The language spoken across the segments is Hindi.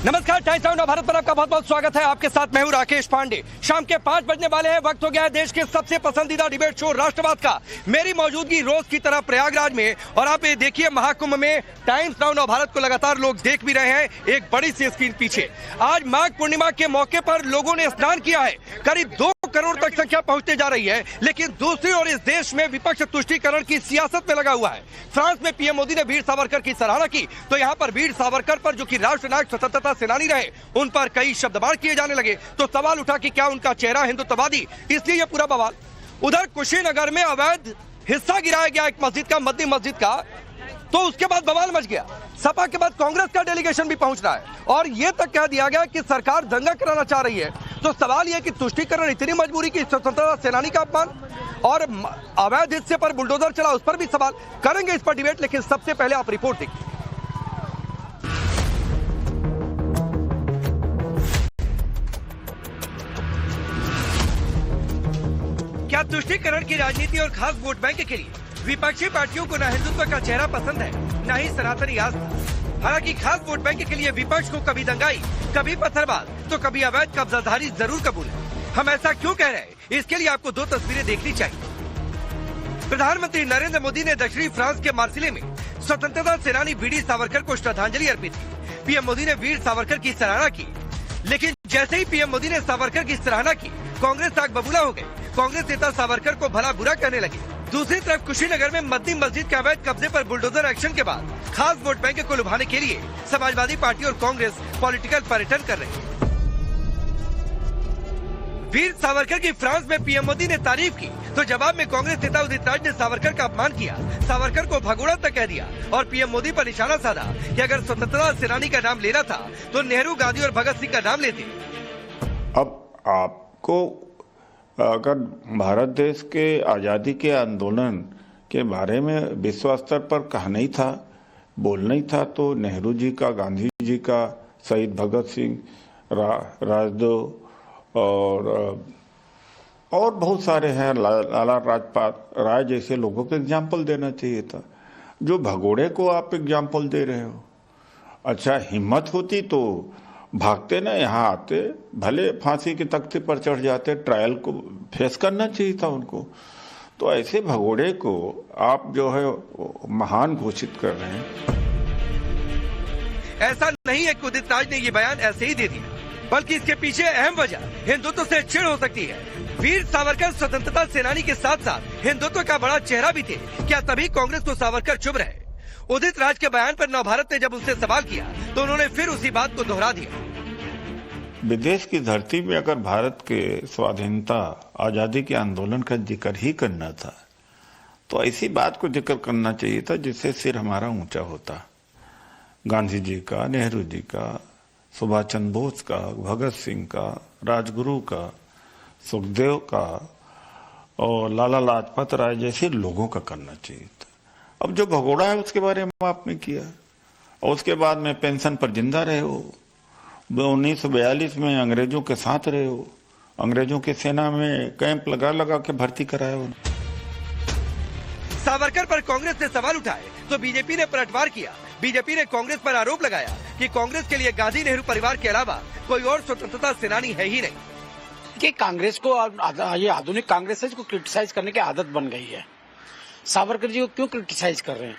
नमस्कार, टाइम्स नाउ भारत पर आपका बहुत बहुत स्वागत है। आपके साथ मैं हूं राकेश पांडे। शाम के 5 बजने वाले हैं। वक्त हो गया है देश के सबसे पसंदीदा डिबेट शो राष्ट्रवाद का। मेरी मौजूदगी रोज की तरह प्रयागराज में, और आप ये देखिए महाकुंभ में टाइम्स नाउ भारत को लगातार लोग देख भी रहे हैं एक बड़ी सी स्क्रीन पीछे। आज माघ पूर्णिमा के मौके पर लोगों ने स्नान किया है। करीब 2 करोड़ तक संख्या पहुंचते जा रही है। लेकिन दूसरी ओर इस देश में विपक्ष तुष्टीकरण की सियासत में लगा हुआ है। फ्रांस में पीएम मोदी ने वीर सावरकर की सराहना की, तो यहाँ पर वीर सावरकर पर, जो कि राष्ट्र नायक स्वतंत्रता सेनानी रहे, उन पर कई शब्दबाण किए जाने लगे। तो सवाल उठा कि क्या उनका चेहरा हिंदुत्ववादी, इसलिए यह पूरा बवाल। उधर कुशीनगर में अवैध हिस्सा गिराया गया एक मस्जिद का, मद्दी मस्जिद का, तो उसके बाद बवाल मच गया। सपा के बाद कांग्रेस का डेलीगेशन भी पहुंच रहा है और यह तक कह दिया गया कि सरकार दंगा कराना चाह रही है। तो सवाल यह कि तुष्टीकरण इतनी मजबूरी की स्वतंत्रता सेनानी का अपमान और अवैध हिस्से पर बुलडोजर चला, उस पर भी सवाल करेंगे, इस पर डिबेट। लेकिन सबसे पहले आप रिपोर्ट देखिए। क्या तुष्टीकरण की राजनीति और खास वोट बैंक के लिए विपक्षी पार्टियों को न हिंदुत्व का चेहरा पसंद है, न ही सनातनी आस्था। हालांकि खास वोट बैंक के लिए विपक्ष को कभी दंगाई, कभी पत्थरबाज, तो कभी अवैध कब्जाधारी जरूर कबूल है। हम ऐसा क्यों कह रहे हैं, इसके लिए आपको 2 तस्वीरें देखनी चाहिए। प्रधानमंत्री नरेंद्र मोदी ने दक्षिणी फ्रांस के मार्सिले में स्वतंत्रता सेनानी वीर सावरकर को श्रद्धांजलि अर्पित की। पीएम मोदी ने वीर सावरकर की सराहना की, लेकिन जैसे ही पीएम मोदी ने सावरकर की सराहना की, कांग्रेस आग बबूला हो गई। कांग्रेस नेता सावरकर को भला बुरा कहने लगे। दूसरी तरफ कुशीनगर में मद्दी मस्जिद के अवैध कब्जे पर बुलडोजर एक्शन के बाद खास वोट बैंक को लुभाने के लिए समाजवादी पार्टी और कांग्रेस पॉलिटिकल पर्यटन कर रहे हैं। वीर सावरकर की फ्रांस में पीएम मोदी ने तारीफ की, तो जवाब में कांग्रेस नेता उदित राज ने सावरकर का अपमान किया, सावरकर को भगोड़ा तक कह दिया और पीएम मोदी पर निशाना साधा कि अगर स्वतंत्रता सेनानी का नाम लेना था तो नेहरू, गांधी और भगत सिंह का नाम लेते। अब आपको अगर भारत देश के आज़ादी के आंदोलन के बारे में विश्व स्तर पर कहना ही था, बोलना ही था, तो नेहरू जी का, गांधी जी का, शहीद भगत सिंह, राजदो और बहुत सारे हैं, लाला राजपात राय जैसे लोगों को एग्जाम्पल देना चाहिए था। जो भगोड़े को आप एग्जाम्पल दे रहे हो। अच्छा, हिम्मत होती तो भागते ना, यहाँ आते, भले फांसी के तख्ते पर चढ़ जाते, ट्रायल को फेस करना चाहिए था उनको। तो ऐसे भगोड़े को आप जो है महान घोषित कर रहे हैं। ऐसा नहीं है कि उदित राज ने ये बयान ऐसे ही दे दिया, बल्कि इसके पीछे अहम वजह हिंदुत्व से चिढ़ हो सकती है। वीर सावरकर स्वतंत्रता सेनानी के साथ साथ हिंदुत्व का बड़ा चेहरा भी थे। क्या तभी कांग्रेस को सावरकर चुप रहे? उदित राज के बयान पर नवभारत ने जब उनसे सवाल किया तो उन्होंने फिर उसी बात को दोहरा दिया। विदेश की धरती में अगर भारत के स्वाधीनता, आजादी के आंदोलन का जिक्र ही करना था, तो ऐसी बात को जिक्र करना चाहिए था जिससे सिर हमारा ऊंचा होता। गांधी जी का, नेहरू जी का, सुभाष चंद्र बोस का, भगत सिंह का, राजगुरु का, सुखदेव का और लाला लाजपत राय जैसे लोगों का करना चाहिए था। अब जो भगोड़ा है उसके बारे में आपने किया, और उसके बाद में पेंशन पर जिंदा रहे हो। 1942 में अंग्रेजों के साथ रहे हो, अंग्रेजों के सेना में कैंप लगा लगा के भर्ती कराया हो। सावरकर पर कांग्रेस ने सवाल उठाए तो बीजेपी ने पलटवार किया। बीजेपी ने कांग्रेस पर आरोप लगाया कि कांग्रेस के लिए गांधी नेहरू परिवार के अलावा कोई और स्वतंत्रता सेनानी है ही नहीं। कि कांग्रेस को, ये आधुनिक कांग्रेस है, इसको क्रिटिसाइज करने की आदत बन गई है। सावरकर जी को क्यों क्रिटिसाइज कर रहे हैं?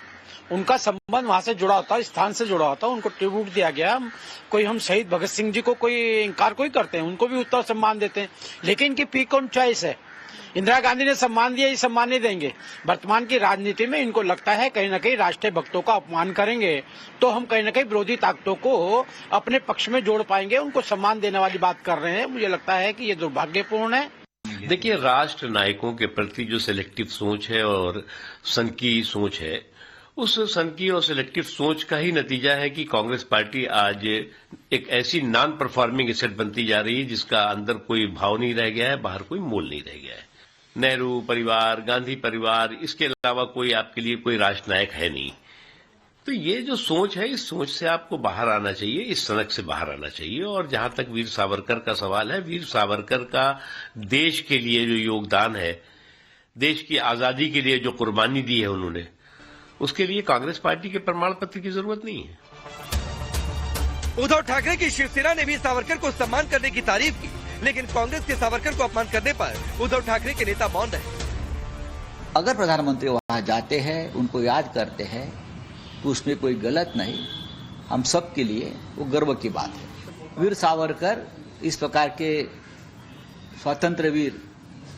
उनका संबंध वहां से जुड़ा होता है, स्थान से जुड़ा होता है, उनको ट्रिब्यूट दिया गया। कोई हम शहीद भगत सिंह जी को कोई इंकार कोई करते हैं, उनको भी उत्तर सम्मान देते हैं, लेकिन इनकी पीक ऑन चॉइस है। इंदिरा गांधी ने सम्मान दिया, ये सम्मान नहीं देंगे। वर्तमान की राजनीति में इनको लगता है कहीं न कहीं राष्ट्रीय भक्तों का अपमान करेंगे तो हम कहीं न कहीं विरोधी ताकतों को अपने पक्ष में जोड़ पाएंगे, उनको सम्मान देने वाली बात कर रहे हैं। मुझे लगता है कि ये दुर्भाग्यपूर्ण है। देखिए, राष्ट्र नायकों के प्रति जो सिलेक्टिव सोच है और सन की सोच है, उस सन की और सिलेक्टिव सोच का ही नतीजा है कि कांग्रेस पार्टी आज एक ऐसी नॉन परफॉर्मिंग एसेट बनती जा रही है जिसका अंदर कोई भाव नहीं रह गया है, बाहर कोई मोल नहीं रह गया है। नेहरू परिवार, गांधी परिवार, इसके अलावा कोई आपके लिए कोई राष्ट्र नायक है नहीं। तो ये जो सोच है, इस सोच से आपको बाहर आना चाहिए, इस सनक से बाहर आना चाहिए। और जहां तक वीर सावरकर का सवाल है, वीर सावरकर का देश के लिए जो योगदान है, देश की आजादी के लिए जो कुर्बानी दी है उन्होंने, उसके लिए कांग्रेस पार्टी के प्रमाण पत्र की जरूरत नहीं है। उद्धव ठाकरे की शिवसेना ने भी सावरकर को सम्मान करने की तारीफ की, लेकिन कांग्रेस के सावरकर को अपमान करने पर उद्धव ठाकरे के नेता मौन रहे। अगर प्रधानमंत्री वहां जाते हैं, उनको याद करते हैं, तो उसमें कोई गलत नहीं। हम सब के लिए वो गर्व की बात है। वीर सावरकर इस प्रकार के स्वतंत्र वीर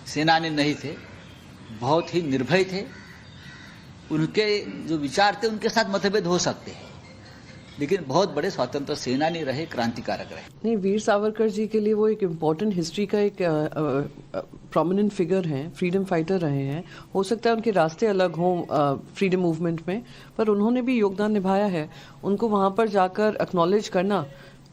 सेनानी नहीं थे, बहुत ही निर्भय थे। उनके जो विचार थे उनके साथ मतभेद हो सकते हैं, लेकिन बहुत बड़े स्वतंत्र सेनानी रहे, क्रांतिकारक रहे। नहीं, वीर सावरकर जी के लिए वो एक इम्पोर्टेंट हिस्ट्री का एक प्रोमिनेंट फिगर हैं, फ्रीडम फाइटर रहे हैं। हो सकता है उनके रास्ते अलग हों फ्रीडम मूवमेंट में, पर उन्होंने भी योगदान निभाया है। उनको वहाँ पर जाकर एक्नॉलेज करना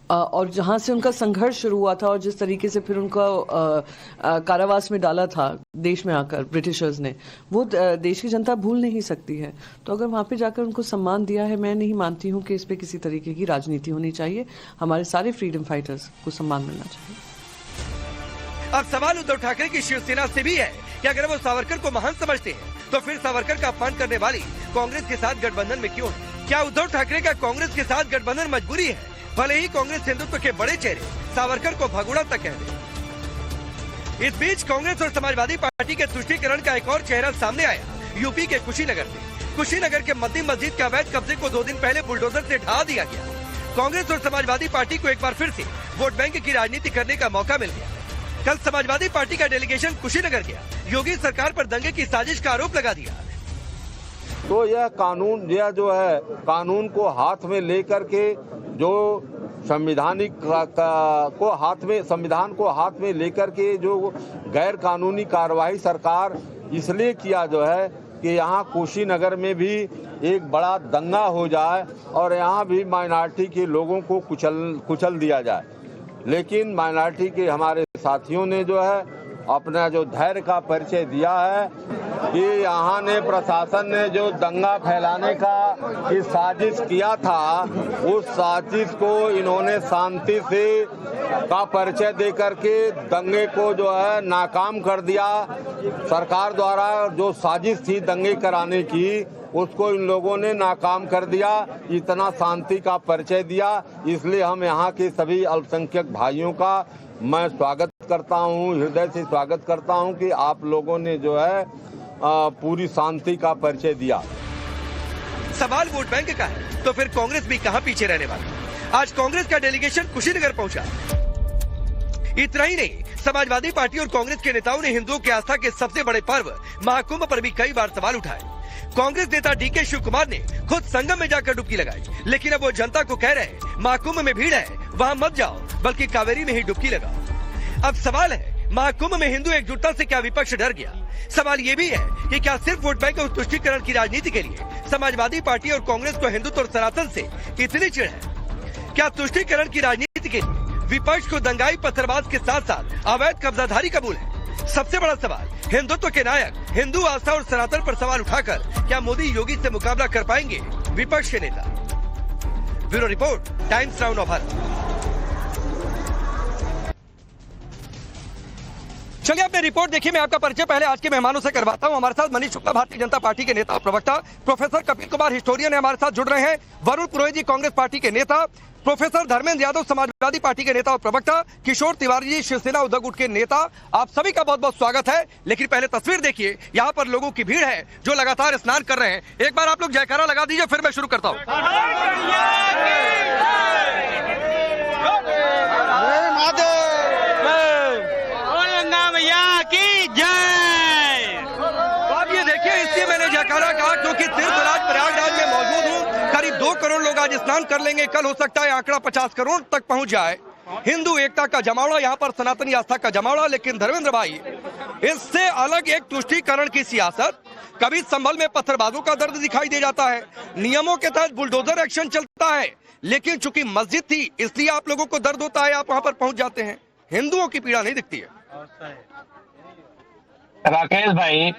और जहाँ से उनका संघर्ष शुरू हुआ था और जिस तरीके से फिर उनका कारावास में डाला था देश में आकर ब्रिटिशर्स ने, वो देश की जनता भूल नहीं सकती है। तो अगर वहाँ पे जाकर उनको सम्मान दिया है, मैं नहीं मानती हूँ कि इस पे किसी तरीके की राजनीति होनी चाहिए। हमारे सारे फ्रीडम फाइटर्स को सम्मान मिलना चाहिए। अब सवाल उद्धव ठाकरे की शिवसेना से भी है कि अगर वो सावरकर को महान समझते हैं, तो फिर सावरकर का अपमान करने वाली कांग्रेस के साथ गठबंधन में क्यों है? क्या उद्धव ठाकरे का कांग्रेस के साथ गठबंधन मजबूरी है? भले ही कांग्रेस हिंदुत्व के बड़े चेहरे सावरकर को भगोड़ा तक कह दे। इस बीच कांग्रेस और समाजवादी पार्टी के तुष्टीकरण का एक और चेहरा सामने आया यूपी के कुशीनगर से। कुशीनगर के मद्दी मस्जिद के अवैध कब्जे को 2 दिन पहले बुलडोजर से ढहा दिया गया। कांग्रेस और समाजवादी पार्टी को एक बार फिर से वोट बैंक की राजनीति करने का मौका मिल गया। कल समाजवादी पार्टी का डेलीगेशन कुशीनगर गया, योगी सरकार पर दंगे की साजिश का आरोप लगा दिया। तो यह कानून, यह जो है कानून को हाथ में लेकर के जो संविधान को हाथ में लेकर के जो गैर कानूनी कार्रवाई सरकार इसलिए किया जो है कि यहाँ कुशीनगर में भी एक बड़ा दंगा हो जाए और यहाँ भी माइनॉरिटी के लोगों को कुचल दिया जाए। लेकिन माइनॉरिटी के हमारे साथियों ने जो है अपना जो धैर्य का परिचय दिया है कि यहाँ ने प्रशासन ने जो दंगा फैलाने का की साजिश किया था, उस साजिश को इन्होंने शांति से का परिचय दे करके दंगे को जो है नाकाम कर दिया। सरकार द्वारा जो साजिश थी दंगे कराने की, उसको इन लोगों ने नाकाम कर दिया। इतना शांति का परिचय दिया, इसलिए हम यहाँ के सभी अल्पसंख्यक भाइयों का मैं स्वागत करता हूँ, हृदय से स्वागत करता हूँ कि आप लोगों ने जो है पूरी शांति का परिचय दिया। सवाल वोट बैंक का है, तो फिर कांग्रेस भी कहां पीछे रहने वाली। आज कांग्रेस का डेलीगेशन कुशीनगर पहुंचा। इतना ही नहीं, समाजवादी पार्टी और कांग्रेस के नेताओं ने हिंदुओं की आस्था के सबसे बड़े पर्व महाकुंभ पर भी कई बार सवाल उठाए। कांग्रेस नेता डीके शिव कुमार ने खुद संगम में जाकर डुबकी लगाई, लेकिन अब वो जनता को कह रहे हैं महाकुंभ में भीड़ है, वहाँ मत जाओ, बल्कि कावेरी में ही डुबकी लगाओ। अब सवाल है, महाकुंभ में हिंदू एकजुटता से क्या विपक्ष डर गया? सवाल ये भी है कि क्या सिर्फ वोट बैंक और तुष्टीकरण की राजनीति के लिए समाजवादी पार्टी और कांग्रेस को हिंदुत्व और सनातन से इतनी चिढ़ है? क्या तुष्टीकरण की राजनीति के लिए विपक्ष को दंगाई पत्थरबाज के साथ साथ अवैध कब्जाधारी कबूल है? सबसे बड़ा सवाल, हिंदुत्व के नायक हिंदू आस्था और सनातन पर सवाल उठाकर क्या मोदी योगी से मुकाबला कर पाएंगे विपक्ष के नेता? Bureau report, times now of Bharat. चलिए अपने रिपोर्ट देखिए। मैं आपका परिचय पहले आज के मेहमानों से करवाता हूं। हमारे साथ मनीष शुक्ला भारतीय जनता पार्टी के नेता और प्रवक्ता, प्रोफेसर कपिल कुमार हिस्टोरियन हमारे साथ जुड़ रहे हैं, वरुण पुरोहित जी कांग्रेस पार्टी के नेता, प्रोफेसर धर्मेंद्र यादव समाजवादी पार्टी के नेता और प्रवक्ता, किशोर तिवारी जी शिवसेना उद्धव गुट के नेता। आप सभी का बहुत बहुत स्वागत है। लेकिन पहले तस्वीर देखिए, यहाँ पर लोगों की भीड़ है जो लगातार स्नान कर रहे हैं। एक बार आप लोग जयकारा लगा दीजिए, फिर मैं शुरू करता हूँ। तो आप ये देखिए, इसलिए मैंने जयकारा कहा क्योंकि तीर्थराज प्रयागराज में मौजूद हूँ। करीब 2 करोड़ लोग आज स्नान कर लेंगे, कल हो सकता है आंकड़ा 50 करोड़ तक पहुंच जाए। हिंदू एकता का जमावड़ा, यहाँ पर सनातनी आस्था का जमावड़ा। लेकिन धर्मेंद्र भाई, इससे अलग एक तुष्टीकरण की सियासत, कभी संभल में पत्थरबाजों का दर्द दिखाई दे जाता है, नियमों के तहत बुलडोजर एक्शन चलता है, लेकिन चूंकि मस्जिद थी इसलिए आप लोगों को दर्द होता है, आप वहां पर पहुंच जाते हैं। हिंदुओं की पीड़ा नहीं दिखती है। राकेश भाई,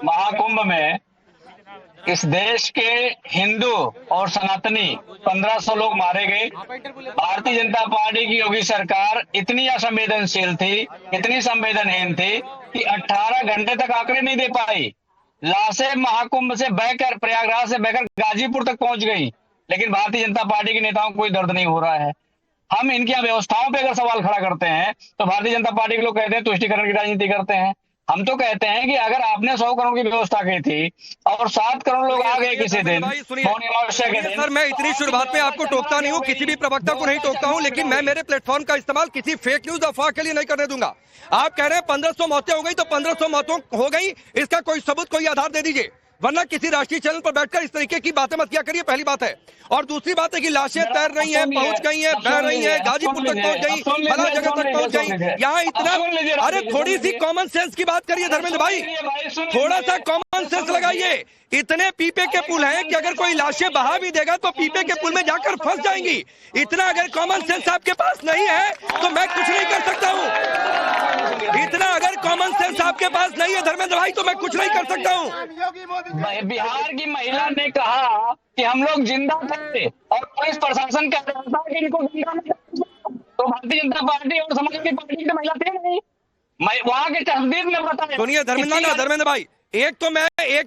महाकुंभ में इस देश के हिंदू और सनातनी 1500 लोग मारे गए। भारतीय जनता पार्टी की योगी सरकार इतनी असंवेदनशील थी, इतनी संवेदनहीन थी कि 18 घंटे तक आंकड़े नहीं दे पाई। लाशें महाकुंभ से बहकर, प्रयागराज से बहकर गाजीपुर तक पहुंच गई। लेकिन भारतीय जनता पार्टी के नेताओं को कोई दर्द नहीं हो रहा है। हम इनकी व्यवस्थाओं पे अगर सवाल खड़ा करते हैं तो भारतीय जनता पार्टी के लोग कहते हैं तुष्टीकरण की राजनीति करते हैं। हम तो कहते हैं कि अगर आपने 100 करोड़ की व्यवस्था की थी और 7 करोड़ लोग आ गए किसी दिन मौनी अमावस्या के दिन। सर, मैं इतनी शुरुआत में आपको टोकता नहीं हूँ, किसी भी प्रवक्ता को नहीं टोकता हूँ, लेकिन मैं मेरे प्लेटफॉर्म का इस्तेमाल किसी फेक न्यूज अफवाह के लिए नहीं करने दूंगा। आप कह रहे हैं 1500 मौतें हो गई तो 1500 मौतों हो गई, इसका कोई सबूत, कोई आधार दे दीजिए, वरना किसी राष्ट्रीय चैनल पर बैठकर इस तरीके की बातें मत किया करिए। पहली बात है। और दूसरी बात है कि लाशें तैर रही हैं, पहुंच गई हैं, बह रही हैं, गाजीपुर तक पहुंच गई, फला जगह तक पहुंच गई। यहाँ इतना, अरे थोड़ी सी कॉमन सेंस की बात करिए धर्मेंद्र भाई, थोड़ा सा कॉमन सेंस लगाइए। इतने पीपे के पुल हैं कि अगर कोई लाशें बहा भी देगा तो पीपे के पुल में जाकर फंस जाएंगी। इतना अगर कॉमन सेंस आपके पास नहीं है तो मैं कुछ नहीं कर सकता हूँ। इतना अगर कॉमन सेंस आपके पास नहीं है धर्मेंद्र भाई तो मैं कुछ नहीं कर सकता हूँ। बिहार की महिला ने कहा कि हम लोग जिंदा थे और पुलिस प्रशासन कह रहा था कि इनको जिंदा नहीं, तो भारतीय जनता पार्टी और समाजवादी पार्टी की महिला थे नहीं। वहां के तस्दीर ने बताया। सुनिए धर्मेंद्र भाई, एक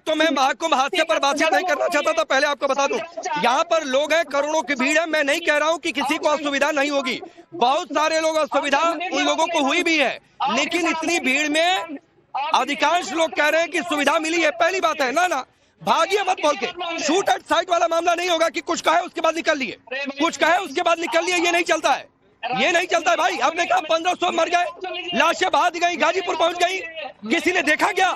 तो मैं महाकुंभ हादसे पर बातचीत नहीं करना चाहता था, पहले आपको बता दूं। यहाँ पर लोग हैं, करोड़ों की भीड़ है, मैं नहीं कह रहा हूँ कि किसी को असुविधा नहीं होगी, बहुत सारे लोग असुविधा उन लोगों को हुई भी है, लेकिन इतनी भीड़ में अधिकांश लोग कह रहे हैं कि सुविधा मिली है। पहली बात है ना भागिए मत बोल के, शूट एट साइट वाला मामला नहीं होगा कि कुछ कहा है उसके बाद निकल लिए, कुछ कहा है उसके बाद निकल लिए, ये नहीं चलता है, ये नहीं चलता है भाई। आपने कहा 1500 मर गए, लाशें बहा दी गई, गाजीपुर पहुंच गई, किसी ने देखा क्या?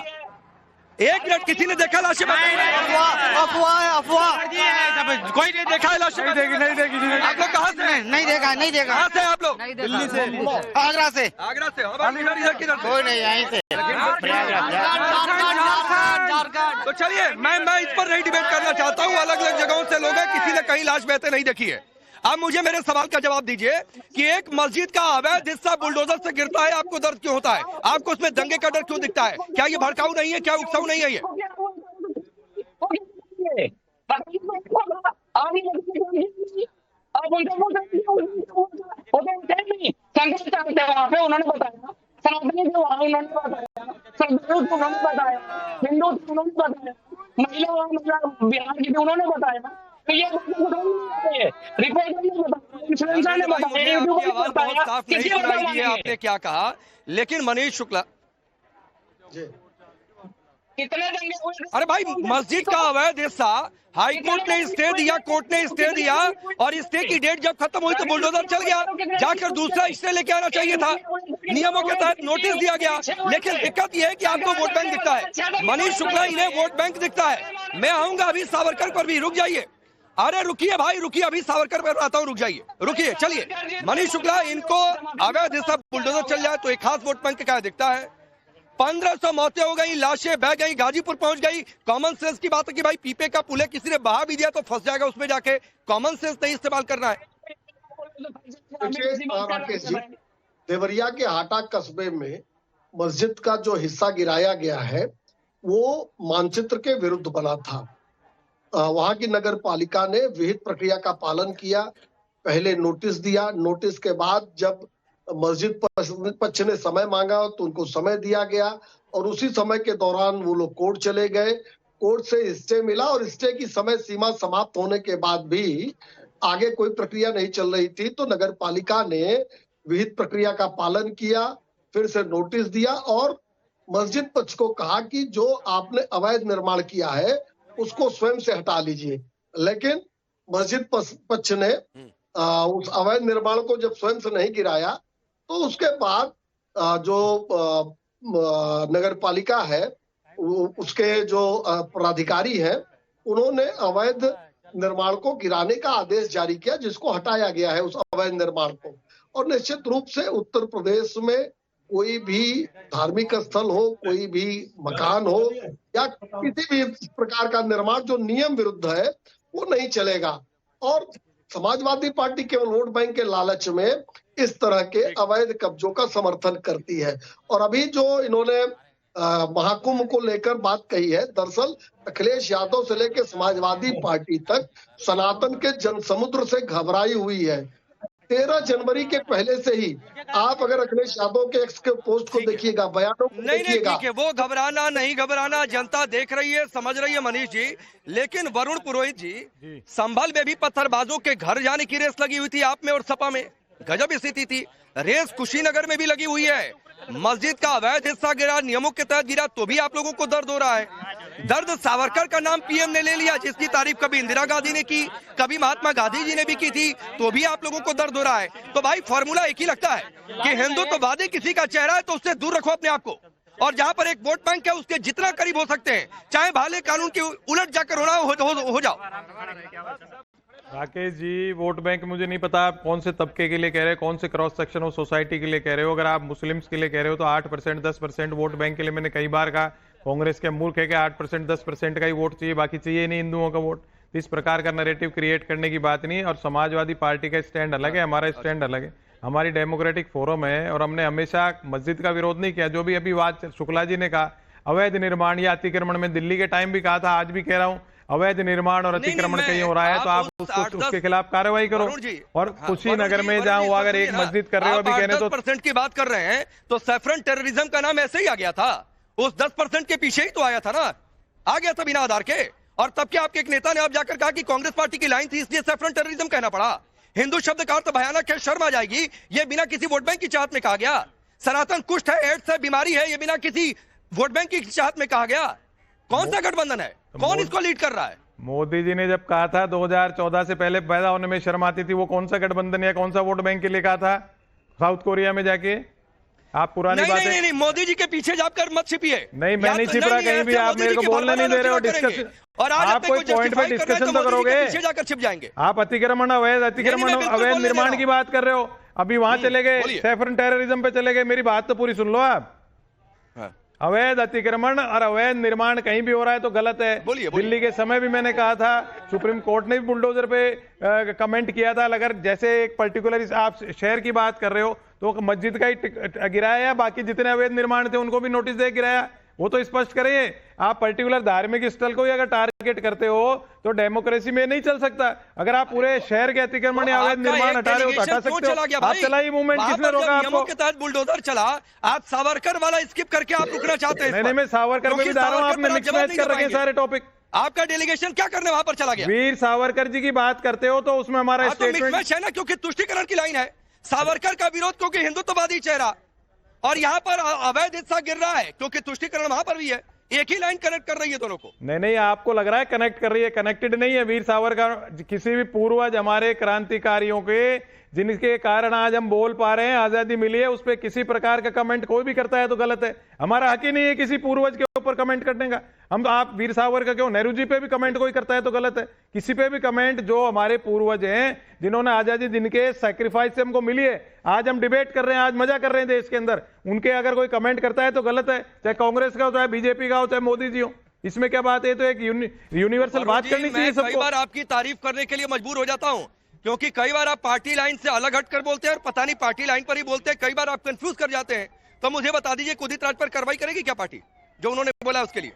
1 मिनट, किसी ने देखा लाशें? अफवाह कोई नहीं देखा है लाशें? नहीं देखी। आप लोग कहाँ से? नहीं देखा। कहाँ से आप लोग? दिल्ली से, आगरा से। इधर किधर? कोई नहीं, यहीं से। तो चलिए, मैं इस पर नहीं डिबेट करना चाहता हूँ। अलग अलग जगहों से लोग हैं, किसी ने कहीं लाश बहते नहीं देखी है। अब मुझे मेरे सवाल का जवाब दीजिए कि एक मस्जिद का अवैध हिस्सा बुलडोजर से गिरता है, आपको दर्द क्यों होता है? आपको उसमें दंगे का डर क्यों दिखता है? क्या ये भड़काऊ नहीं है? क्या उत्सव नहीं है ये? वहाँ पे उन्होंने बताया, सनातनी थे वहाँ उन्होंने बताया, श्रद्धालु थे उन्होंने बताया, हिंदू थे उन्होंने बताया, महिला बिहार की थी उन्होंने बताया। तो ये आपने क्या कहा, लेकिन मनीष शुक्ला कितने दंगे हुए? अरे भाई, मस्जिद का अवैध हिस्सा हाई कोर्ट ने स्टे दिया, कोर्ट ने स्टे दिया, और स्टे की डेट जब खत्म हुई तो बुलडोजर चल गया, जाकर दूसरा स्टे लेके आना चाहिए था। नियमों के तहत नोटिस दिया गया, लेकिन दिक्कत यह है कि आपको वोट बैंक दिखता है। मनीष शुक्ला, इन्हें वोट बैंक दिखता है। मैं आऊंगा अभी सावरकर पर भी, रुक जाइए। अरे रुकिए भाई, रुकिए, अभी सावरकर पर आता हूँ, रुक जाइए, रुकिए, चलिए। मनीष शुक्ला, इनको अवैध हिस्सा बुलडोजर चल जाए तो एक खास वोट बैंक क्या दिखता है? 1500 मौतें हो गई, लाशें बह गई, गाजीपुर पहुंच गई। कॉमन सेंस की बात है कि भाई पीपे का पुल है, किसी ने बहा भी दिया तो फंस जाएगा उसमें जाके। कॉमन सेंस नहीं इस्तेमाल करना है। राकेश जी, देवरिया के हाटा कस्बे में मस्जिद का जो हिस्सा गिराया गया है वो मानचित्र के विरुद्ध बना था। वहां की नगर पालिका ने विहित प्रक्रिया का पालन किया, पहले नोटिस दिया, नोटिस के बाद जब मस्जिद पक्ष ने समय मांगा तो उनको समय दिया गया, और उसी समय के दौरान वो लोग कोर्ट चले गए, कोर्ट से स्टे मिला, और स्टे की समय सीमा समाप्त होने के बाद भी आगे कोई प्रक्रिया नहीं चल रही थी, तो नगर पालिका ने विहित प्रक्रिया का पालन किया, फिर से नोटिस दिया और मस्जिद पक्ष को कहा कि जो आपने अवैध निर्माण किया है उसको स्वयं से हटा लीजिए। लेकिन मस्जिद पक्ष ने उस अवैध निर्माण को जब स्वयं से नहीं गिराया तो उसके बाद जो नगर पालिका है उसके जो पदाधिकारी हैं उन्होंने अवैध निर्माण को गिराने का आदेश जारी किया, जिसको हटाया गया है उस अवैध निर्माण को। और निश्चित रूप से उत्तर प्रदेश में कोई भी धार्मिक स्थल हो, कोई भी मकान हो या किसी भी प्रकार का निर्माण जो नियम विरुद्ध है वो नहीं चलेगा। और समाजवादी पार्टी केवल वोट बैंक के लालच में इस तरह के अवैध कब्जों का समर्थन करती है। और अभी जो इन्होंने महाकुंभ को लेकर बात कही है, दरअसल अखिलेश यादव से लेकर समाजवादी पार्टी तक सनातन के जनसमुद्र से घबराई हुई है। 13 जनवरी के पहले से ही आप अगर अखिलेश यादव के एक्स के पोस्ट को देखिएगा, बयानों को नहीं देखिएगा, ठीक है, वो घबराना नहीं घबराना, जनता देख रही है, समझ रही है मनीष जी। लेकिन वरुण पुरोहित जी, संभल में भी पत्थरबाजों के घर जाने की रेस लगी हुई थी आप में और सपा में, गजब स्थिति थी। रेस कुशीनगर में भी लगी हुई है, मस्जिद का अवैध हिस्सा गिरा, नियमों के तहत गिरा, तो भी आप लोगों को दर्द हो रहा है। दर्द सावरकर का नाम पीएम ने ले लिया, जिसकी तारीफ कभी इंदिरा गांधी ने की, कभी महात्मा गांधी जी ने भी की थी, तो भी आप लोगों को दर्द हो रहा है। तो भाई फॉर्मूला एक ही लगता है कि हिंदुत्ववादी किसी का चेहरा है तो उससे दूर रखो अपने आप को, और जहां पर एक वोट बैंक है उसके जितना करीब हो सकते हैं, चाहे भाले कानून के उलट जाकर होना हो जाओ। राकेश जी, वोट बैंक मुझे नहीं पता आप कौन से तबके के लिए कह रहे हो, कौन से क्रॉस सेक्शन ऑफ सोसाइटी के लिए कह रहे हो। अगर आप मुस्लिम्स के लिए कह रहे हो तो 8% 10% वोट बैंक के लिए मैंने कई बार कहा, कांग्रेस के मूर्ख है कि 8% 10% का ही वोट चाहिए, बाकी चाहिए नहीं हिंदुओं का वोट। इस प्रकार का नैरेटिव क्रिएट करने की बात नहीं। और समाजवादी पार्टी का स्टैंड अलग है, हमारा स्टैंड अलग है, हमारी डेमोक्रेटिक फोरम है, और हमने हमेशा मस्जिद का विरोध नहीं किया। जो भी अभी बात शुक्ला जी ने कहा अवैध निर्माण या अतिक्रमण, में दिल्ली के टाइम भी कहा था, आज भी कह रहा हूँ, अवैध निर्माण और अतिक्रमण कहीं हो रहा है तो आप उसके खिलाफ कार्रवाई करो। और कुशीनगर में जहाँ वो अगर एक मस्जिद कर रहे हो अभी कहने तो 10% की बात कर रहे हैं, तो सैफरन टेररिज्म का नाम ऐसे ही आ गया था, उस 10% के पीछे ही तो आया था ना, आ गया था बिना आधार के। और तब के आपके एक नेता ने आप जाकर कहा कि कांग्रेस पार्टी की लाइन थी इसलिए सैफरन टेररिज्म कहना पड़ा। हिंदू शब्द का अर्थ भयानक है, शर्म आ जाएगी, ये बिना किसी वोट बैंक की चाहत में कहा गया। सनातन कुष्ठ है, एड्स है, बीमारी है, ये बिना किसी वोट बैंक की चाहत में कहा गया। कौन सा गठबंधन है, कौन इसको लीड कर रहा है? मोदी जी ने जब कहा था 2014 से पहले पैदा होने में शर्म आती थी, वो कौन सा गठबंधन या कौन सा वोट बैंक के लिए कहा था? साउथ कोरिया में जाके आप पुरानी बातें नहीं, मोदी जी के पीछे जाकर मत छिपिए। नहीं, मैं नहीं छिप रहा कहीं भी, आप मेरे को बोलने नहीं दे रहे हो। डिस्कशन, और आप कोई पॉइंट पे डिस्कशन तो करोगे, पीछे जाकर छिप जाएंगे। आप अतिक्रमण अवैध निर्माण की बात कर रहे हो, अभी वहां चले गए, सैफरन टेररिज्म पे चले गए। मेरी बात तो पूरी सुन लो आप। अवैध अतिक्रमण और अवैध निर्माण कहीं भी हो रहा है तो गलत है। दिल्ली के समय भी मैंने कहा था, सुप्रीम कोर्ट ने भी बुलडोजर पे कमेंट किया था। अगर जैसे एक पर्टिकुलर आप शहर की बात कर रहे हो तो मस्जिद का ही गिराया या बाकी जितने अवैध निर्माण थे उनको भी नोटिस दे गिराया, वो तो स्पष्ट करिए। आप पर्टिकुलर धार्मिक स्थल को ही अगर टारगेट करते हो तो डेमोक्रेसी में नहीं चल सकता। अगर आप पूरे शहर के अतिक्रमण या अवैध निर्माण हटा रहे हो तो हटा सकते हो। आप चलाइए मूवमेंट, किसने रोका आपको? के तहत बुलडोजर चला, आप सावरकर वाला स्किप करके आप रुकना चाहते हैं? नहीं, मैं सावरकर में भी जा रहा हूँ, आपने मिक्स मैच कर रखे सारे टॉपिक। आपका डेलीगेशन क्या करने वहां पर चला गया? वीर सावरकर जी की बात करते हो तो उसमें हमारा स्टेटमेंट मैच है ना, क्योंकि तुष्टिकरण की लाइन है। सावरकर का विरोध क्योंकि हिंदुत्ववादी चेहरा, और यहाँ पर अवैध हिस्सा गिर रहा है क्योंकि तुष्टिकरण वहां पर भी है। एक ही लाइन कनेक्ट कर रही है दोनों को। नहीं, आपको लग रहा है कनेक्ट कर रही है, कनेक्टेड नहीं है। वीर सावरकर किसी भी पूर्वज हमारे क्रांतिकारियों के, जिनके कारण आज हम बोल पा रहे हैं, आजादी मिली है, उस पर किसी प्रकार का कमेंट कोई भी करता है तो गलत है। हमारा हक ही नहीं है किसी पूर्वज के ऊपर कमेंट करने का। हम आप वीर सावरकर क्यों, नेहरू जी पे भी कमेंट कोई करता है तो गलत है। किसी पे भी कमेंट, जो हमारे पूर्वज हैं जिन्होंने आजादी, जिनके सैक्रिफाइस से हमको मिली है, आज हम डिबेट कर रहे हैं, आज मजा कर रहे हैं देश के अंदर, उनके अगर कोई कमेंट करता है तो गलत है, चाहे कांग्रेस का हो, चाहे बीजेपी का हो, चाहे मोदी जी हो। इसमें क्या बात है? तो एक यूनिवर्सल बात करनी चाहिए सबको। कई बार आपकी तारीफ करने के लिए मजबूर हो जाता हूं, क्योंकि कई बार आप पार्टी लाइन से अलग हटकर बोलते हैं और पता नहीं पार्टी लाइन पर ही बोलते हैं, कई बार आप कंफ्यूज कर जाते हैं। तो मुझे बता दीजिए, उदित राज पर कार्रवाई करेगी क्या पार्टी, जो उन्होंने बोला उसके लिए?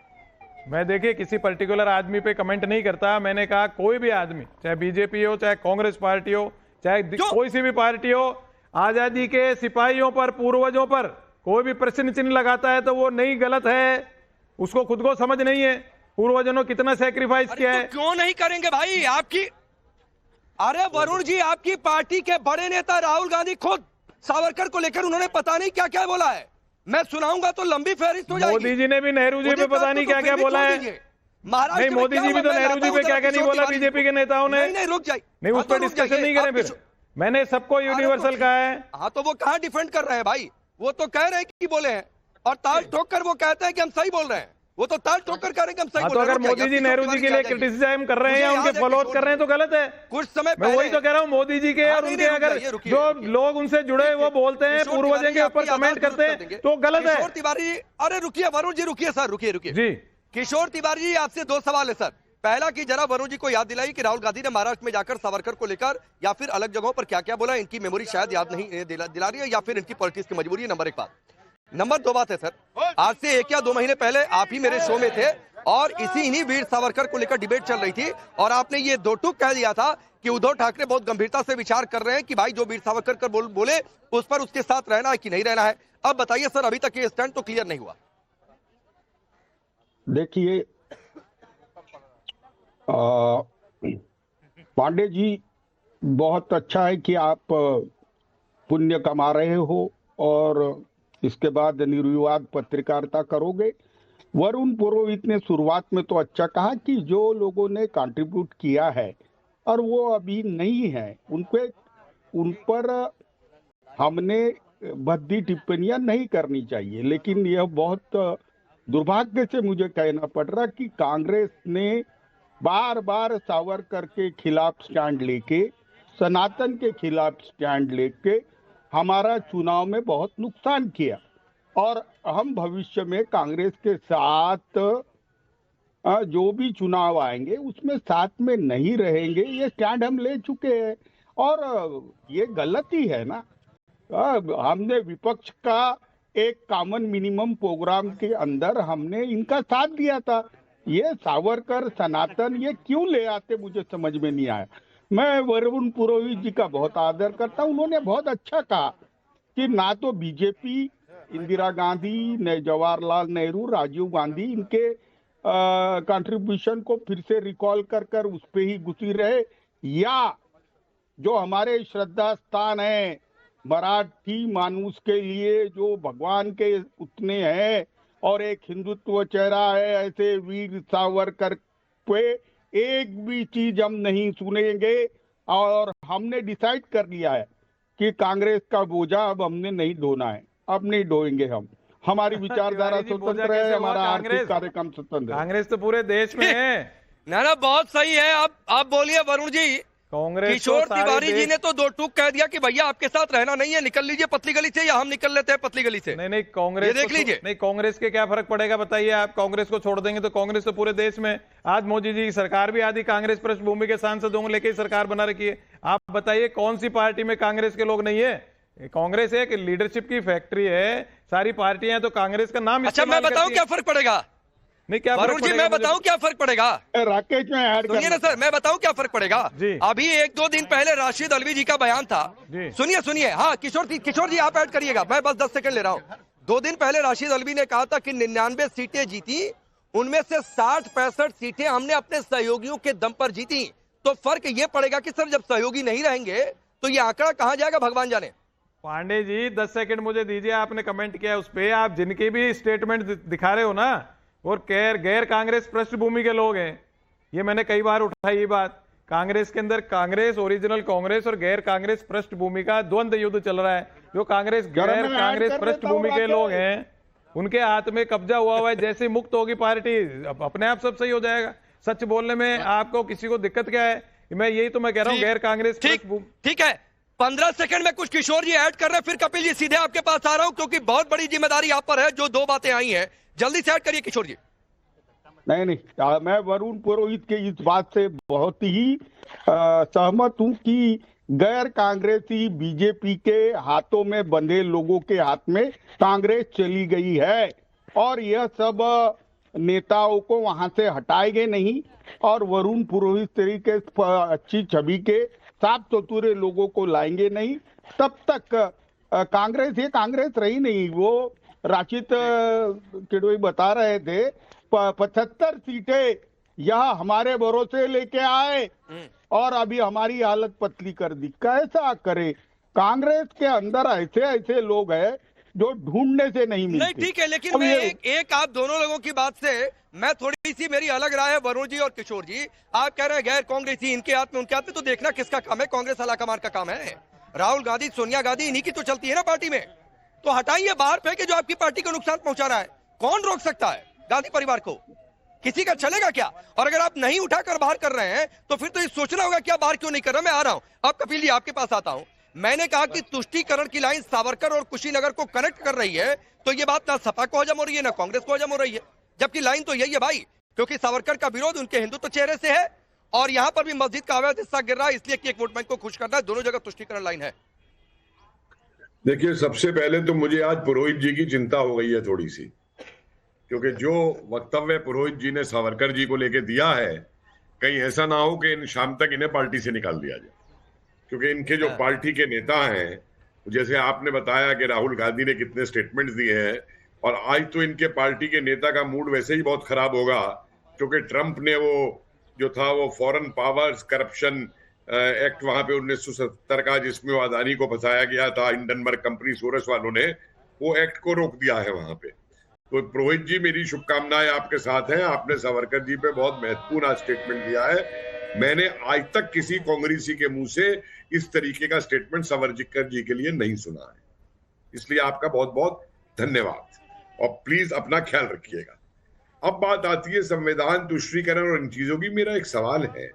मैं देखिए किसी पर्टिकुलर आदमी पे कमेंट नहीं करता। मैंने कहा कोई भी आदमी, चाहे बीजेपी हो, चाहे कांग्रेस पार्टी हो, चाहे कोई सी भी पार्टी हो, आजादी के सिपाहियों पर, पूर्वजों पर कोई भी प्रश्न चिन्ह लगाता है तो वो नहीं, गलत है। उसको खुद को समझ नहीं है पूर्वजों ने कितना सैक्रिफाइस किया है। क्यों नहीं करेंगे भाई? आपकी, अरे वरुण जी, आपकी पार्टी के बड़े नेता राहुल गांधी खुद सावरकर को लेकर उन्होंने पता नहीं क्या क्या बोला है। मैं सुनाऊंगा तो लंबी फहरिस्त हो जाएगी। मोदी जी ने भी नेहरू जी पे पता नहीं क्या क्या बोला है। नहीं, मोदी जी भी तो नेहरू जी पे क्या क्या नहीं बोला बीजेपी के नेताओं ने। नहीं, रुक जाइए, नहीं, उस पर डिस्कशन नहीं करें फिर। मैंने सबको यूनिवर्सल कहा है। हाँ, तो वो कहाँ डिफेंड कर रहे हैं भाई? वो तो कह रहे हैं कि बोले हैं, और ताल ठोक कर वो कहते हैं कि हम सही बोल रहे हैं। वो तो ताल ठोक कर कह रहे हैं कि हम सही बोल रहे हैं। तो अगर मोदी जी नेहरू जी के लिए क्रिटिसिज्म कर रहे हैं या उनके फॉलोअप कर रहे हैं तो गलत है। कुछ समय मैं वही तो कह रहा हूँ, मोदी जी के और उनके अगर जो लोग उनसे जुड़े वो बोलते हैं, पूर्वजों के ऊपर कमेंट करते हैं तो गलत है। किशोर तिवारी, अरे रुकिए वरुण जी, रुकिए सर, रुकिए जी। किशोर तिवारी जी, आपसे दो सवाल है सर। पहला कि जरा वरुण जी को याद दिलाई कि राहुल गांधी ने महाराष्ट्र में जाकर सावरकर को लेकर या फिर अलग जगहों पर क्या क्या बोला, इनकी मेमोरी शायद याद नहीं दिला रही है, या फिर इनकी पॉलिटिक्स की मजबूरी है। नंबर एक बात। नंबर 2 बात है सर, आज से 1 या 2 महीने पहले आप ही मेरे शो में थे और इन्हीं वीर सावरकर को लेकर डिबेट चल रही थी और आपने ये 2 टूक कह दिया था कि उद्धव ठाकरे बहुत गंभीरता से विचार कर रहे हैं कि भाई जो वीर सावरकर कर बोले उस पर उसके साथ रहना है कि नहीं रहना है। अब बताइए सर, अभी तक ये स्टैंड तो क्लियर नहीं हुआ। देखिए पांडे जी, बहुत अच्छा है कि आप पुण्य कमा रहे हो और इसके बाद निर्विवाद पत्रकारिता करोगे। वरुण पुरोहित ने शुरुआत में तो अच्छा कहा कि जो लोगों ने कंट्रीब्यूट किया है और वो अभी नहीं है उन पर हमने भद्दी टिप्पणियां नहीं करनी चाहिए। लेकिन यह बहुत दुर्भाग्य से मुझे कहना पड़ रहा कि कांग्रेस ने बार बार सावरकर के खिलाफ स्टैंड लेके, सनातन के खिलाफ स्टैंड लेके हमारा चुनाव में बहुत नुकसान किया और हम भविष्य में कांग्रेस के साथ जो भी चुनाव आएंगे उसमें साथ में नहीं रहेंगे। ये स्टैंड हम ले चुके हैं और ये गलती है ना। हमने विपक्ष का एक कॉमन मिनिमम प्रोग्राम के अंदर हमने इनका साथ दिया था। ये सावरकर, सनातन ये क्यों ले आते मुझे समझ में नहीं आया। मैं वरुण पुरोहित जी का बहुत आदर करता हूं। उन्होंने बहुत अच्छा कहा कि ना तो बीजेपी, इंदिरा गांधी, जवाहरलाल नेहरू, राजीव गांधी इनके कंट्रीब्यूशन को फिर से रिकॉल कर उस पे ही घुसी रहे, या जो हमारे श्रद्धा स्थान है मराठी मानुष के लिए जो भगवान के उतने हैं और एक हिंदुत्व चेहरा है, ऐसे वीर सावरकर पे एक भी चीज हम नहीं सुनेंगे। और हमने डिसाइड कर लिया है कि कांग्रेस का बोझा अब हमने नहीं ढोना है, अब नहीं ढोएंगे हम। हमारी विचारधारा स्वतंत्र है, हमारा आर्थिक कार्यक्रम स्वतंत्र है। कांग्रेस तो पूरे देश में है ना, बहुत सही है। आप बोलिए वरुण जी। कांग्रेस किशोर तिवारी जी ने तो 2 टूक कह दिया कि भैया आपके साथ रहना नहीं है, निकल लीजिए पतली गली से, या हम निकल लेते हैं पतली गली से। नहीं, कांग्रेस देख लीजिए। नहीं, कांग्रेस के क्या फर्क पड़ेगा बताइए। आप कांग्रेस को छोड़ देंगे तो कांग्रेस तो पूरे देश में, आज मोदी जी की सरकार भी आदि कांग्रेस पृष्ठभूमि के सांसदों को लेकर सरकार बना रखी है। आप बताइए कौन सी पार्टी में कांग्रेस के लोग नहीं है। कांग्रेस एक लीडरशिप की फैक्ट्री है, सारी पार्टियां तो कांग्रेस का नाम। अच्छा, मैं बताऊं क्या फर्क पड़ेगा? नहीं, क्या वरुण जी, मैं बताऊं क्या फर्क पड़ेगा? राकेश में ऐड सुनिए ना सर, मैं बताऊं क्या फर्क पड़ेगा। अभी 1-2 दिन पहले राशिद अलवी जी का बयान था। सुनिए। हाँ, किशोर जी आप ऐड करिएगा, मैं बस 10 सेकंड ले रहा हूं। 2 दिन पहले राशिद अलवी ने कहा था कि 99 सीटें जीती, उनमें से 60-65 सीटें हमने अपने सहयोगियों के दम पर जीती। तो फर्क ये पड़ेगा कि सर जब सहयोगी नहीं रहेंगे तो ये आंकड़ा कहां जाएगा भगवान जाने। पांडे जी 10 सेकंड मुझे दीजिए। आपने कमेंट किया उस पे, आप जिनके भी स्टेटमेंट दिखा रहे हो ना, और गैर कांग्रेस पृष्ठभूमि के लोग हैं। ये मैंने कई बार उठाई ये बात। कांग्रेस के अंदर कांग्रेस, ओरिजिनल कांग्रेस और गैर कांग्रेस पृष्ठभूमि का द्वंद्व युद्ध चल रहा है। जो कांग्रेस गैर कांग्रेस पृष्ठभूमि के लोग हैं उनके हाथ में कब्जा हुआ है। जैसे मुक्त होगी पार्टी अपने आप सब सही हो जाएगा। सच बोलने में आपको किसी को दिक्कत क्या है? मैं यही तो मैं कह रहा हूँ, गैर कांग्रेस। ठीक है, 15 सेकंड में कुछ किशोर जी ऐड कर रहे हैं, फिर कपिल जी सीधे आपके पास आ रहा हूं क्योंकि बहुत बड़ी जिम्मेदारी आप पर है। जो 2 बातें आई हैं जल्दी से ऐड करिए किशोर जी। नहीं, मैं वरुण पुरोहित के इस बात से बहुत ही सहमत हूं कि गैर कांग्रेसी बीजेपी के हाथों में बंधे लोगों के हाथ में कांग्रेस चली गई है और यह सब नेताओं को वहां से हटाएंगे नहीं और वरुण पुरोहित तरीके अच्छी छवि के साफ सुथरे लोगों को लाएंगे नहीं, तब तक कांग्रेस ये कांग्रेस रही नहीं। वो राशिद किडोई बता रहे थे 75 सीटें यह हमारे भरोसे लेके आए और अभी हमारी हालत पतली कर दी। कैसा करे? कांग्रेस के अंदर ऐसे लोग हैं जो ढूंढने से नहीं मिलते। नहीं, ठीक है, लेकिन मैं एक आप दोनों लोगों की बात से मैं थोड़ी सी मेरी अलग राय है। वरुण जी और किशोर जी, आप कह रहे हैं गैर कांग्रेसी इनके हाथ में उनके हाथ में, तो देखना किसका काम है? कांग्रेस अलाकमान का काम है। राहुल गांधी, सोनिया गांधी, इन्हीं की तो चलती है ना पार्टी में। तो हटाइए, बाहर फेंके जो आपकी पार्टी को नुकसान पहुंचा रहा है। कौन रोक सकता है गांधी परिवार को? किसी का चलेगा क्या? और अगर आप नहीं उठाकर बाहर कर रहे हैं तो फिर तो ये सोचना होगा कि आप बाहर क्यों नहीं कर रहे। मैं आ रहा हूं, अब कपिल जी आपके पास आता हूं। मैंने कहा कि तुष्टीकरण की लाइन सावरकर और कुशीनगर को कनेक्ट कर रही है, तो ये बात ना सपा को हजम हो रही है ना कांग्रेस को हजम हो रही है, जबकि लाइन तो यही है भाई, क्योंकि सावरकर का विरोध उनके हिंदुत्व चेहरे से है और यहां पर भी मस्जिद का अवैध हिस्सा गिर रहा है, इसलिए कि एक वोट बैंक को खुश करना है। दोनों जगह तुष्टीकरण लाइन है। देखिए, सबसे पहले तो मुझे आज पुरोहित जी की चिंता हो गई है थोड़ी सी, क्योंकि जो वक्तव्य पुरोहित जी ने सावरकर जी को लेके दिया है, कहीं ऐसा ना हो कि शाम तक इन्हें पार्टी से निकाल दिया जाए, क्योंकि इनके जो पार्टी के नेता हैं, जैसे आपने बताया कि राहुल गांधी ने कितने स्टेटमेंट्स दिए हैं, और आज तो इनके पार्टी के नेता का मूड वैसे ही बहुत खराब होगा, क्योंकि ट्रंप ने वो जो था वो फॉरेन पावर्स करप्शन एक्ट वहां पे 1970 का, जिसमें वो अदानी को फंसाया गया था, हिंडनबर्ग कंपनी सोरस वालों ने वो एक्ट को रोक दिया है वहां पे। तो पुरोहित जी, मेरी शुभकामनाएं आपके साथ हैं। आपने सावरकर जी पे बहुत महत्वपूर्ण आज स्टेटमेंट दिया है। मैंने आज तक किसी कांग्रेसी के मुंह से इस तरीके का स्टेटमेंट सावरकर जी के लिए नहीं सुना है, इसलिए आपका बहुत बहुत धन्यवाद, और प्लीज अपना ख्याल रखिएगा। अब बात आती है संविधान तुष्टीकरण और इन चीजों की। मेरा एक सवाल है,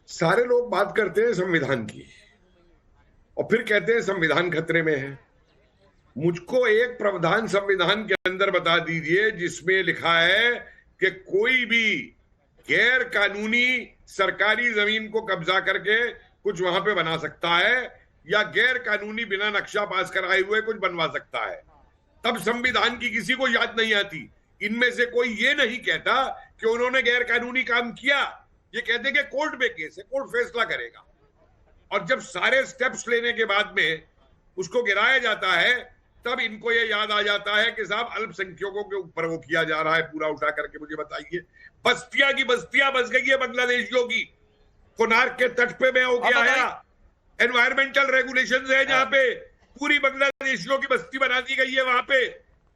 सारे लोग बात करते हैं संविधान की और फिर कहते हैं संविधान खतरे में है। मुझको एक प्रावधान संविधान के अंदर बता दीजिए जिसमें लिखा है कि कोई भी गैर कानूनी सरकारी जमीन को कब्जा करके कुछ वहां पे बना सकता है, या गैर कानूनी बिना नक्शा पास कराए हुए कुछ बनवा सकता है। तब संविधान की किसी को याद नहीं आती। इनमें से कोई ये नहीं कहता कि उन्होंने गैर कानूनी काम किया, ये कहते कि कोर्ट में केस है, कोर्ट फैसला करेगा। और जब सारे स्टेप्स लेने के बाद में उसको गिराया जाता है, तब इनको ये याद आ जाता है कि साहब अल्पसंख्यकों के ऊपर वो किया जा रहा है। पूरा उठा करके मुझे बताइए, बस्तियां की बस्तियां बस गई है बांग्लादेशियों की। कोनार्क के तट पे मैं होके आया, एनवायरमेंटल रेगुलेशंस है जहां पे पूरी बांग्लादेशियों की बस्ती बना दी गई है वहां पे।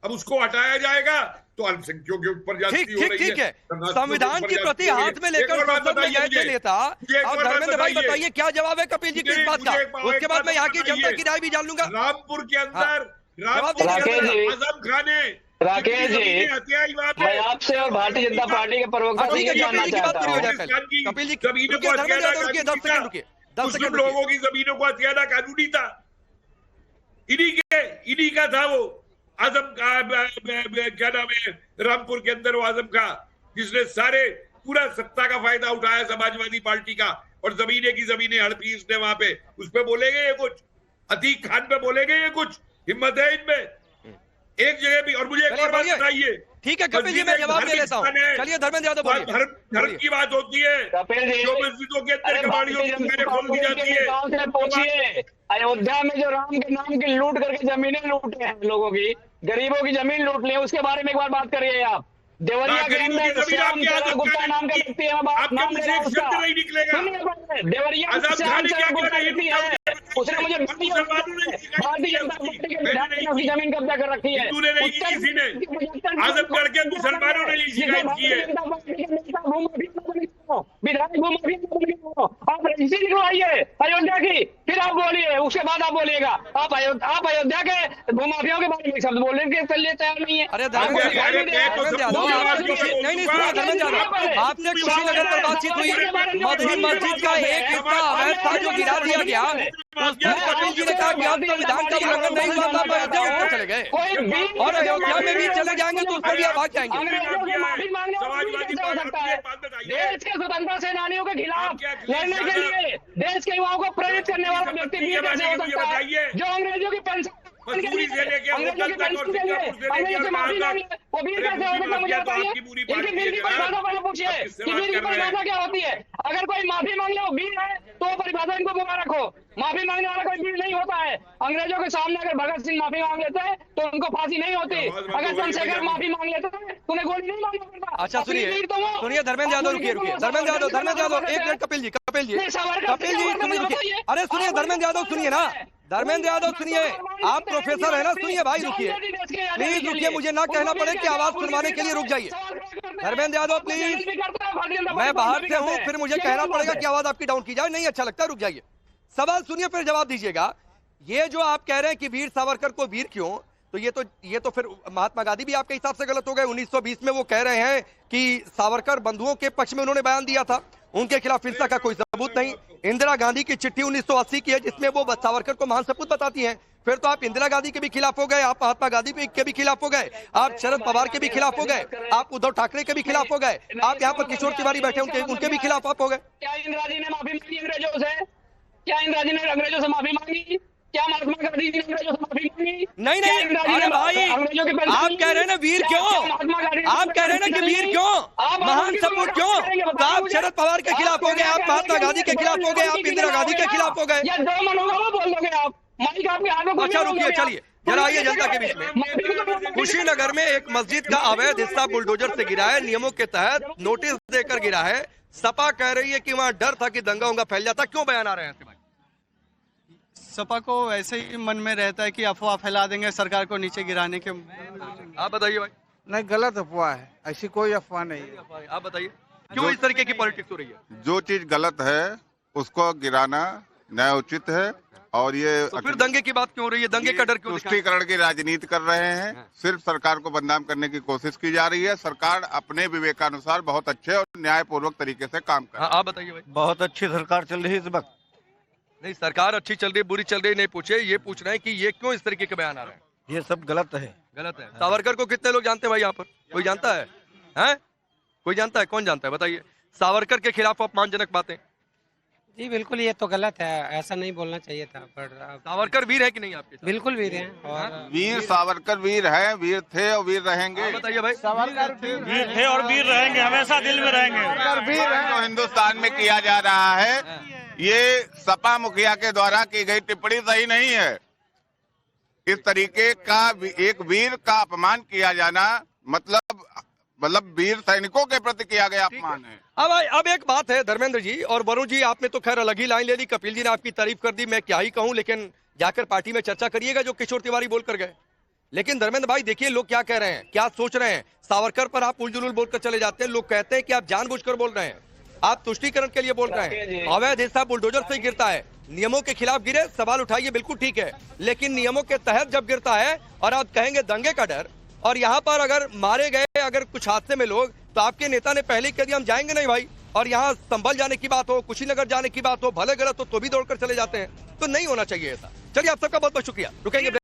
अब उसको हटाया जाएगा तो अल्पसंख्यकों के ऊपर जाती हो रही है। संविधान की प्रति हाथ में लेकर संसद में गए थे नेता। अब धर्मेंद्र भाई बताइए क्या जवाब है कपिल जी की इस बात का, उसके बाद मैं यहाँ की जनता की राय भी जान लूंगा। रामपुर के अंदर आजम खान ने, राकेश जी, मैं आपसे और भारतीय जनता पार्टी के प्रवक्ता से ये जानना चाहता हूँ। कपिल जी, जमीनों को मुस्लिम लोगों की जमीनों को हथियाना कानूनी था, इन्हीं का था वो आजम का, क्या नाम है, रामपुर के अंदर वो आजम का, जिसने सारे पूरा सत्ता का फायदा उठाया समाजवादी पार्टी का, और जमीनें की जमीनें हड़पी इसने वहां पे। उस पे बोलेंगे ये कुछ, अतीक खान पे बोलेंगे ये कुछ, हिम्मत है इनमें एक जगह भी। और मुझे एक और बात बताइए। ठीक है कपिल जी, मैं जवाब दे लेता हूँ। चलिए धर्मेंद्र यादव बोलिए। धर्म की बात होती है, जो मस्जिदों के अंदर कबाड़ियों की दुकानें खोल दी जाती है। पूछिए, अयोध्या में जो राम के नाम की लूट करके जमीनें लूटे हैं लोगों की, गरीबों की जमीन लूट ली है, उसके बारे में एक बार बात करिए आप। देवरिया के अंदर श्याम चरण गुप्ता नाम का व्यक्ति है, नाम ले रहा है उसका। देवरिया में श्याम चरण गुप्ता व्यक्ति है, उसने मुझे भारतीय जनता पार्टी के विधायक ने उसकी जमीन कब्जा कर रखी है। आजमगढ़ के मुसलमानों ने ये शिकायत की है। विधायक आप रजिस्ट्री लिखवाइए अयोध्या की, फिर आप बोलिए, उसके बाद आप बोलिएगा। आप अयोध्या के भूमाफियाओं के बारे में शब्द बोलने के लिए तैयार नहीं है। अरे नहीं धर्मेंद्र यादव, आपसे कुशीनगर पर बातचीत हुई, मदनी मस्जिद का एक हिस्सा अवैध था जो गिरा दिया गया, कपिल जी ने कहा कि अब संविधान का उल्लंघन नहीं हुआ था, अयोध्या ऊपर चले गए, और अयोध्या में भी चले जाएंगे तो उस पर भी आप भाग जाएंगे। देश के स्वतंत्रता सेनानियों के खिलाफ लड़ने के लिए देश के युवाओं को प्रेरित करने वाला व्यक्ति भी कैसे हो सकता है जो अंग्रेजों की पेंशन मजदूरी से लेके अंग्रेजों की पेंशन के लिए अंग्रेजों से माफी मांगे, वो भी कैसे हो सकता है मुझे बताइए। इनकी बिल की परिभाषा पहले पूछिए कि बिल की परिभाषा क्या होती है। अगर कोई माफी मांग ले वो बिल है तो परिभाषा इनको मुबारक हो। माफी मांगने वाला कोई बिल नहीं होता है। अंग्रेजों के सामने अगर भगत सिंह माफी मांग लेते हैं तो उनको फांसी नहीं होती, अगर चंद्रशेखर माफी मांग लेते हैं तो उन्हें गोली नहीं मारना पड़ता। अच्छा सुनिए धर्मेंद्र यादव, रुकिए धर्मेंद्र यादव एक मिनट। कपिल जी सुनिए, अरे सुनिए धर्मेंद्र यादव, सुनिए ना धर्मेंद्र यादव, सुनिए, आप प्रोफेसर है ना, सुनिए भाई, रुकिए प्लीज, रुकिए, मुझे ना कहना पड़े कि आवाज सुनवाने के लिए रुक जाइए। धर्मेंद्र यादव प्लीज, मैं बाहर से हूँ, फिर मुझे कहना पड़ेगा कि आवाज आपकी डाउन की जाए, नहीं अच्छा लगता, रुक जाइए। सवाल सुनिए फिर जवाब दीजिएगा। ये जो आप कह रहे हैं कि वीर सावरकर को वीर क्यों, तो ये तो फिर महात्मा गांधी भी आपके हिसाब से गलत हो गए। 1920 में वो कह रहे हैं कि सावरकर बंधुओं के पक्ष में उन्होंने बयान दिया था, उनके खिलाफ हिंसा का कोई सबूत नहीं। इंदिरा गांधी की चिट्ठी 1980 की है जिसमें वो सावरकर को महान सपूत बताती हैं। फिर तो आप इंदिरा गांधी के भी खिलाफ हो गए, आप महात्मा गांधी के भी खिलाफ हो गए, आप शरद पवार के भी खिलाफ हो गए, आप उद्धव ठाकरे के भी खिलाफ हो गए, आप यहाँ पर किशोर तिवारी बैठे उनके भी खिलाफ आप हो गए। क्या इंदिरा जी ने माफी मांगी अंग्रेजों से? क्या इंदिरा जी ने अंग्रेजों से माफी मांगी? क्या महात्मा गांधी जी ने अंग्रेजों से माफी मांगी? नहीं नहीं, अरे भाई आप कह रहे हैं ना वीर क्यों, आप कह रहे हैं ना कि वीर क्यों, महान सपूत क्यों? तो आप शरद पवार के खिलाफ हो गए, आप महात्मा गांधी के खिलाफ हो गए, आप इंदिरा गांधी के खिलाफ हो गए। या दो मन होगा वो बोल दोगे आप, माइक आपके हाथ में। अच्छा रुकिए, चलिए जरा आइए जनता के बीच में। कुशीनगर में एक मस्जिद का अवैध हिस्सा बुलडोजर से गिरा है, नियमों के तहत नोटिस देकर गिरा है। सपा कह रही है कि वहां डर था कि दंगा उंगा फैल जाता, क्यों बयान आ रहे हैं ऐसे भाई? सपा को ऐसे ही मन में रहता है कि अफवाह फैला देंगे सरकार को नीचे गिराने के। आप बताइए भाई। नहीं, गलत अफवाह है, ऐसी कोई अफवाह नहीं है। आप बताइए क्यों इस तरीके की पॉलिटिक्स हो रही है? जो चीज गलत है उसको गिराना न्याय उचित है, और ये तो फिर दंगे की बात क्यों हो रही है? दंगे का डर क्यों? तुष्टीकरण की राजनीति कर रहे हैं, सिर्फ सरकार को बदनाम करने की कोशिश की जा रही है। सरकार अपने विवेकानुसार बहुत अच्छे और न्यायपूर्वक तरीके से काम कर रही है। आप बताइए भाई। बहुत अच्छी सरकार चल रही है इस वक्त। नहीं, सरकार अच्छी चल रही बुरी चल रही नहीं पूछे, ये पूछ रहे हैं कि ये क्यों इस तरीके के बयान आ रहे हैं? ये सब गलत है। गलत है। सावरकर को कितने लोग जानते हैं भाई यहाँ पर? कोई जानता है? हैं? कोई जानता है? कौन जानता है बताइए? सावरकर के खिलाफ अपमानजनक बातें। जी बिल्कुल, ये तो गलत है, ऐसा नहीं बोलना चाहिए था। पर सावरकर वीर है कि नहीं आपके? बिल्कुल वीर हैं। और वीर सावरकर वीर है, वीर थे और वीर रहेंगे। बताइए भाई। सावरकर वीर थे और वीर रहेंगे, हमेशा दिल में रहेंगे। जो हिंदुस्तान में किया जा रहा है, ये सपा मुखिया के द्वारा की गई टिप्पणी सही नहीं है। इस तरीके का एक वीर का अपमान किया जाना मतलब वीर सैनिकों के प्रति किया गया अपमान है। अब एक बात है धर्मेंद्र जी और वरुण जी, आपने तो खैर अलग ही लाइन ले ली, कपिल जी ने आपकी तारीफ कर दी, मैं क्या ही कहूं, लेकिन जाकर पार्टी में चर्चा करिएगा जो किशोर तिवारी बोल कर गए। लेकिन धर्मेंद्र भाई देखिए लोग क्या कह रहे हैं, क्या सोच रहे हैं। सावरकर पर आप उलझुल बोलकर चले जाते हैं, लोग कहते हैं कि आप जानबूझकर बोल रहे हैं, आप तुष्टीकरण के लिए बोल रहे हैं। अवैध हिस्सा बुलडोजर से गिरता है, नियमों के खिलाफ गिरे, सवाल उठाइए, बिल्कुल ठीक है, लेकिन नियमों के तहत जब गिरता है और आप कहेंगे दंगे का डर, और यहाँ पर अगर मारे गए अगर कुछ हादसे में लोग, तो आपके नेता ने पहले ही कह दिया हम जाएंगे नहीं भाई, और यहाँ संभल जाने की बात हो, कुशीनगर जाने की बात हो, भले गलत हो तो भी दौड़कर चले जाते हैं, तो नहीं होना चाहिए ऐसा। चलिए आप सबका बहुत बहुत शुक्रिया, रुकेंगे।